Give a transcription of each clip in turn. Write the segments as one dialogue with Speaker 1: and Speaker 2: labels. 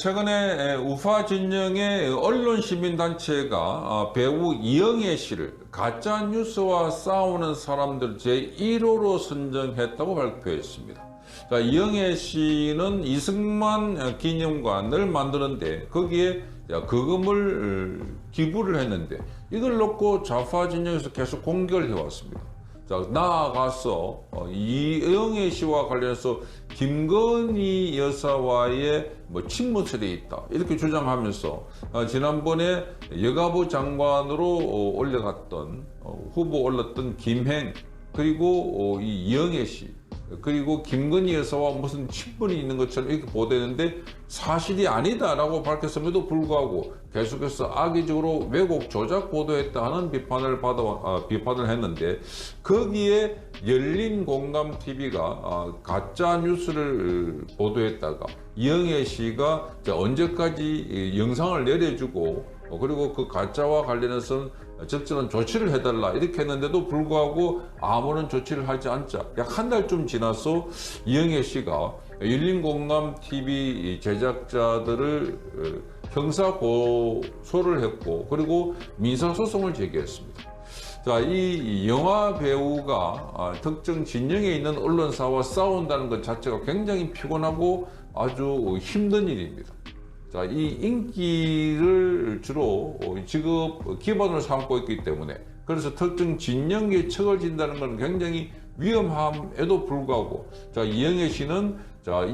Speaker 1: 최근에 우파 진영의 언론 시민단체가 배우 이영애 씨를 가짜 뉴스와 싸우는 사람들 제1호로 선정했다고 발표했습니다. 자, 이영애 씨는 이승만 기념관을 만드는데 거기에 거금을 기부를 했는데 이걸 놓고 좌파 진영에서 계속 공격을 해왔습니다. 자, 나아가서 이영애 씨와 관련해서 김건희 여사와의 친문설이 있다 이렇게 주장하면서 지난번에 여가부 장관으로 올려갔던 후보 올랐던 김행 그리고 이 이영애 씨 그리고 김건희 여사와 무슨 친분이 있는 것처럼 이렇게 보도했는데 사실이 아니다라고 밝혔음에도 불구하고 계속해서 악의적으로 왜곡 조작 보도했다 하는 비판을 했는데 거기에 열린공감TV가 가짜 뉴스를 보도했다가 이영애 씨가 언제까지 영상을 내려주고 그리고 그 가짜와 관련해서는 적절한 조치를 해달라 이렇게 했는데도 불구하고 아무런 조치를 하지 않자 약 한 달쯤 지나서 이영애 씨가 열린공감TV 제작자들을 형사 고소를 했고 그리고 민사소송을 제기했습니다. 자, 이 영화 배우가 특정 진영에 있는 언론사와 싸운다는 것 자체가 굉장히 피곤하고 아주 힘든 일입니다. 자, 이 인기를 주로 직업 기반으로 삼고 있기 때문에 그래서 특정 진영에 척을 진다는 것은 굉장히 위험함에도 불구하고 자, 이영애 씨는 자,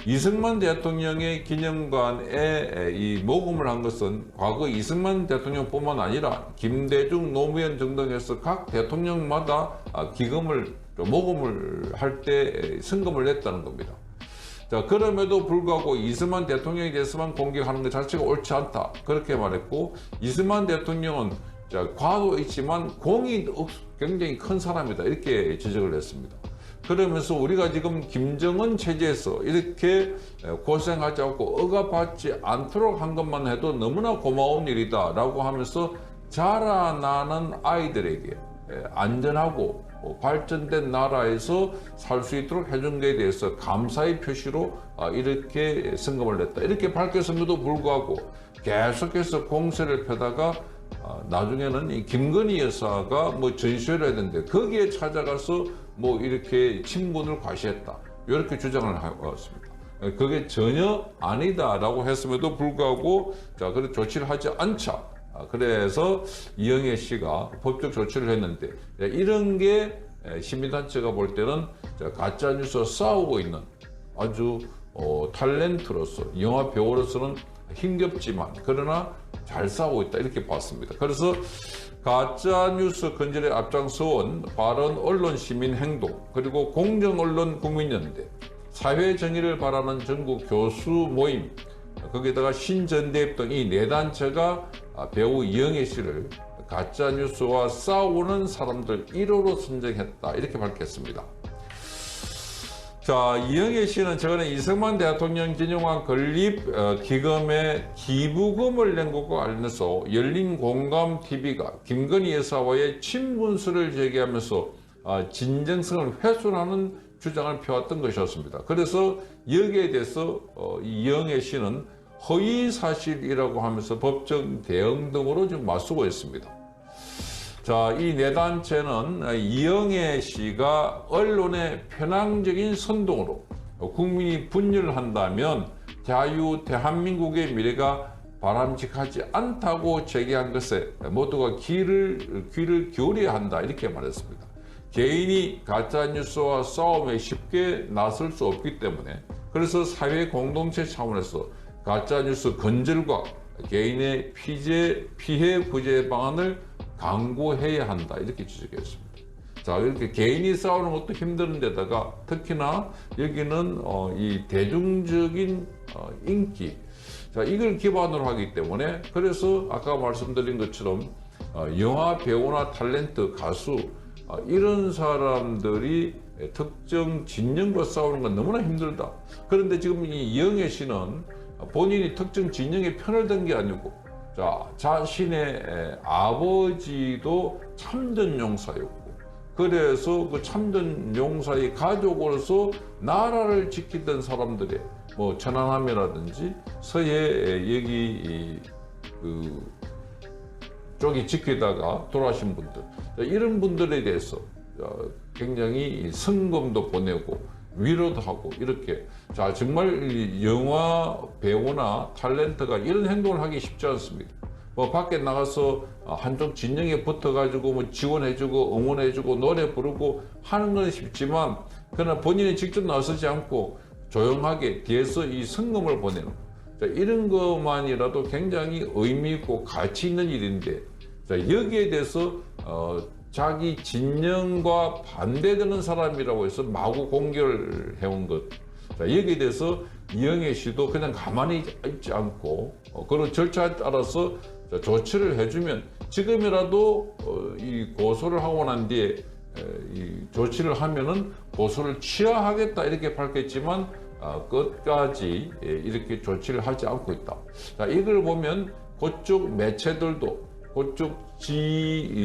Speaker 1: 이승만 대통령의 기념관에 이 모금을 한 것은 과거 이승만 대통령뿐만 아니라 김대중, 노무현 등등해서 각 대통령마다 모금을 할 때 성금을 냈다는 겁니다. 자, 그럼에도 불구하고 이승만 대통령에 대해서만 공격하는 것 자체가 옳지 않다 그렇게 말했고 이승만 대통령은 과도 있지만 공이 굉장히 큰 사람이다 이렇게 지적을 했습니다. 그러면서 우리가 지금 김정은 체제에서 이렇게 고생하지 않고 억압받지 않도록 한 것만 해도 너무나 고마운 일이다 라고 하면서 자라나는 아이들에게 안전하고 발전된 나라에서 살 수 있도록 해준 것에 대해서 감사의 표시로 이렇게 성금을 냈다 이렇게 밝혔음에도 불구하고 계속해서 공세를 펴다가 나중에는 이 김건희 여사가 전시회를 했는데 거기에 찾아가서 이렇게 친분을 과시했다 이렇게 주장을 해왔습니다. 그게 전혀 아니다라고 했음에도 불구하고 그래 조치를 하지 않자. 그래서 이영애 씨가 법적 조치를 했는데 이런 게 시민단체가 볼 때는 가짜뉴스와 싸우고 있는 아주 탤런트로서 영화 배우로서는 힘겹지만 그러나 잘 싸우고 있다 이렇게 봤습니다. 그래서 가짜뉴스 근절에 앞장서온 바른 언론 시민 행동 그리고 공정언론 국민연대 사회정의를 바라는 전국 교수 모임 거기에다가 신전대입 등 이 네 단체가 배우 이영애 씨를 가짜뉴스와 싸우는 사람들 1호로 선정했다 이렇게 밝혔습니다. 자, 이영애 씨는 최근에 이승만 대통령 기념관 건립 기금에 기부금을 낸 것과 관련해서 열린공감TV가 김건희 여사와의 친분설을 제기하면서 진정성을 훼손하는 주장을 펴왔던 것이었습니다. 그래서 여기에 대해서 이영애 씨는 허위사실이라고 하면서 법적 대응 등으로 지금 맞서고 있습니다. 자, 이 네 단체는 이영애 씨가 언론의 편향적인 선동으로 국민이 분열을 한다면 대한민국의 미래가 바람직하지 않다고 제기한 것에 모두가 귀를 기울여야 한다 이렇게 말했습니다. 개인이 가짜뉴스와 싸움에 쉽게 나설 수 없기 때문에 그래서 사회 공동체 차원에서 가짜뉴스 근절과 개인의 피해 구제 방안을 강구해야 한다 이렇게 지적했습니다. 자, 이렇게 개인이 싸우는 것도 힘든 데다가 특히나 여기는 이 대중적인 인기 이걸 기반으로 하기 때문에 그래서 아까 말씀드린 것처럼 영화 배우나 탤런트 가수 이런 사람들이 특정 진영과 싸우는 건 너무나 힘들다. 그런데 지금 이 이영애 씨는 본인이 특정 진영의 편을 든 게 아니고 자신의 아버지도 참전용사였고 그래서 그 참전 용사의 가족으로서 나라를 지키던 사람들의 뭐 천안함이라든지 서해 여기 그 쪽이 지키다가 돌아가신 분들, 이런 분들에 대해서 굉장히 성금도 보내고 위로도 하고 이렇게, 자 정말 영화 배우나 탤런트가 이런 행동을 하기 쉽지 않습니다. 뭐 밖에 나가서 한쪽 진영에 붙어가지고 뭐 지원해주고 응원해주고 노래 부르고 하는 건 쉽지만, 그러나 본인이 직접 나서지 않고 조용하게 뒤에서 이 성금을 보내는, 자, 이런 것만이라도 굉장히 의미 있고 가치 있는 일인데, 자, 여기에 대해서 자기 진영과 반대되는 사람이라고 해서 마구 공격을 해온 것, 자, 여기에 대해서 이영애 씨도 그냥 가만히 있지 않고 그런 절차에 따라서 조치를 해주면 지금이라도 이 고소를 하고 난 뒤에 이 조치를 하면은 고소를 취하하겠다 이렇게 밝혔지만 끝까지 이렇게 조치를 하지 않고 있다. 자, 이걸 보면 그쪽 매체들도 그쪽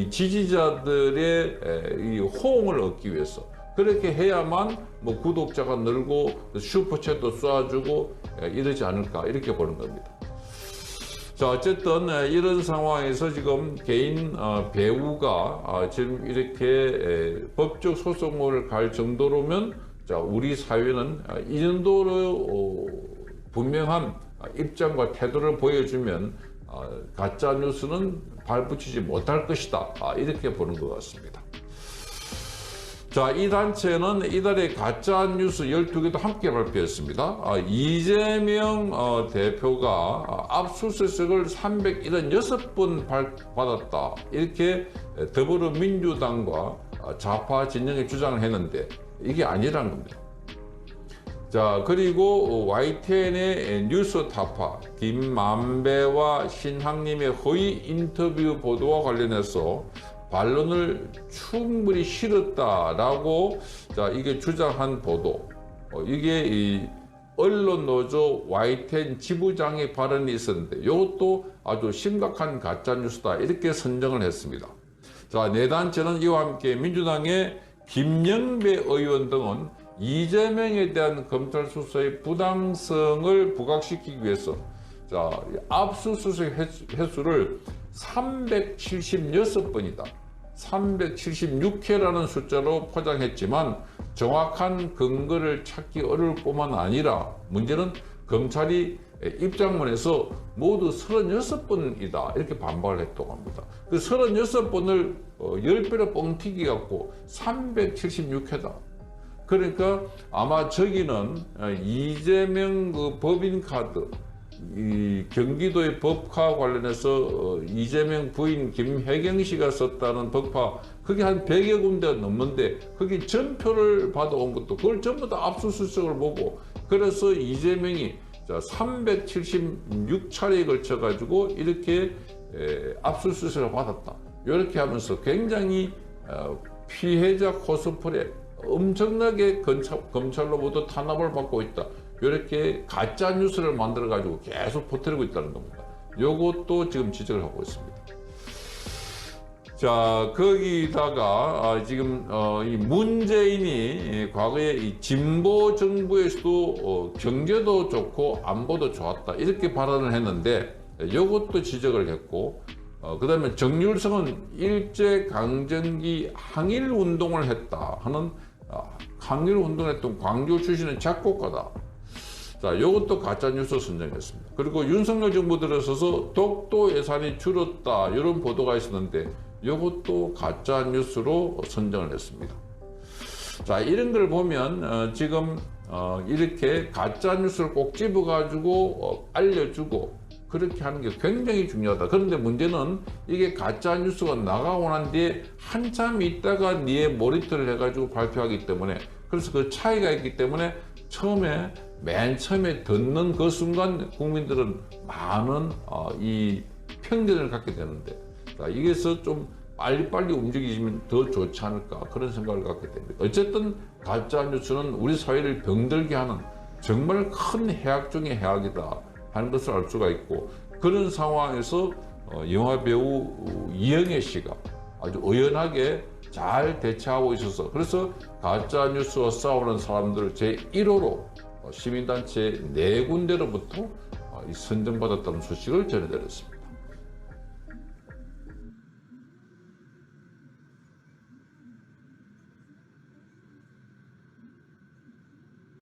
Speaker 1: 지지자들의 이 호응을 얻기 위해서 그렇게 해야만 뭐 구독자가 늘고 슈퍼챗도 쏴주고 이러지 않을까 이렇게 보는 겁니다. 자, 어쨌든 이런 상황에서 지금 개인 배우가 지금 이렇게 법적 소송을 갈 정도로면, 자, 우리 사회는 이 정도로 분명한 입장과 태도를 보여주면 가짜 뉴스는 발붙이지 못할 것이다, 이렇게 보는 것 같습니다. 자, 이 단체는 이달에 가짜 뉴스 12개도 함께 발표했습니다. 이재명 대표가 압수수색을 376번 받았다, 이렇게 더불어민주당과 좌파 진영이 주장을 했는데 이게 아니라는 겁니다. 자, 그리고 YTN의 뉴스 타파 김만배와 신학님의 허위 인터뷰 보도와 관련해서 반론을 충분히 실었다라고, 자, 이게 주장한 보도, 이게 이 언론노조 YTN 지부장의 발언이 있었는데 이것도 아주 심각한 가짜뉴스다, 이렇게 선정을 했습니다. 자, 네 단체는 이와 함께 민주당의 김영배 의원 등은 이재명에 대한 검찰 수사의 부당성을 부각시키기 위해서, 자, 압수수색 횟수를 376번이다. 376회라는 숫자로 포장했지만 정확한 근거를 찾기 어려울 뿐만 아니라 문제는 검찰이 입장문에서 모두 36번이다 이렇게 반박을 했다고 합니다. 그 36번을 10배로 뻥튀기 갖고 376회다. 그러니까 아마 저기는 이재명 그 법인카드, 이 경기도의 법카 관련해서 이재명 부인 김혜경 씨가 썼다는 법카, 그게 한 100여 군데가 넘는데 거기 전표를 받아온 것도 그걸 전부 다 압수수색을 보고, 그래서 이재명이 376차례에 걸쳐 가지고 이렇게 압수수색을 받았다, 이렇게 하면서 굉장히 피해자 코스프레 엄청나게 검찰로부터 탄압을 받고 있다, 이렇게 가짜 뉴스를 만들어 가지고 계속 퍼뜨리고 있다는 겁니다. 요것도 지금 지적을 하고 있습니다. 자, 거기다가 지금 이 문재인이 과거에 이 진보 정부에서도 경제도 좋고 안보도 좋았다, 이렇게 발언을 했는데 요것도 지적을 했고, 그 다음에 정률성은 일제강점기 항일운동을 했다 하는, 항일운동을 했던 광주 출신의 작곡가다. 자, 이것도 가짜뉴스 선정했습니다. 그리고 윤석열 정부 들어서서 독도 예산이 줄었다, 이런 보도가 있었는데 이것도 가짜뉴스로 선정을 했습니다. 자, 이런 걸 보면 지금 이렇게 가짜뉴스를 꼭 집어가지고 알려주고 그렇게 하는 게 굉장히 중요하다. 그런데 문제는 이게 가짜뉴스가 나가고 난 뒤에 한참 있다가 모니터를 해가지고 발표하기 때문에, 그래서 그 차이가 있기 때문에 맨 처음에 듣는 그 순간 국민들은 많은 이 편견을 갖게 되는데, 자, 이게서 좀 빨리빨리 움직이시면 더 좋지 않을까, 그런 생각을 갖게 됩니다. 어쨌든 가짜뉴스는 우리 사회를 병들게 하는 정말 큰 해악 중의 해악이다 하는 것을 알 수가 있고, 그런 상황에서 영화배우 이영애 씨가 아주 의연하게 잘 대처하고 있어서 그래서 가짜 뉴스와 싸우는 사람들 제1호로 시민단체 4군데로부터 선정받았다는 소식을 전해드렸습니다.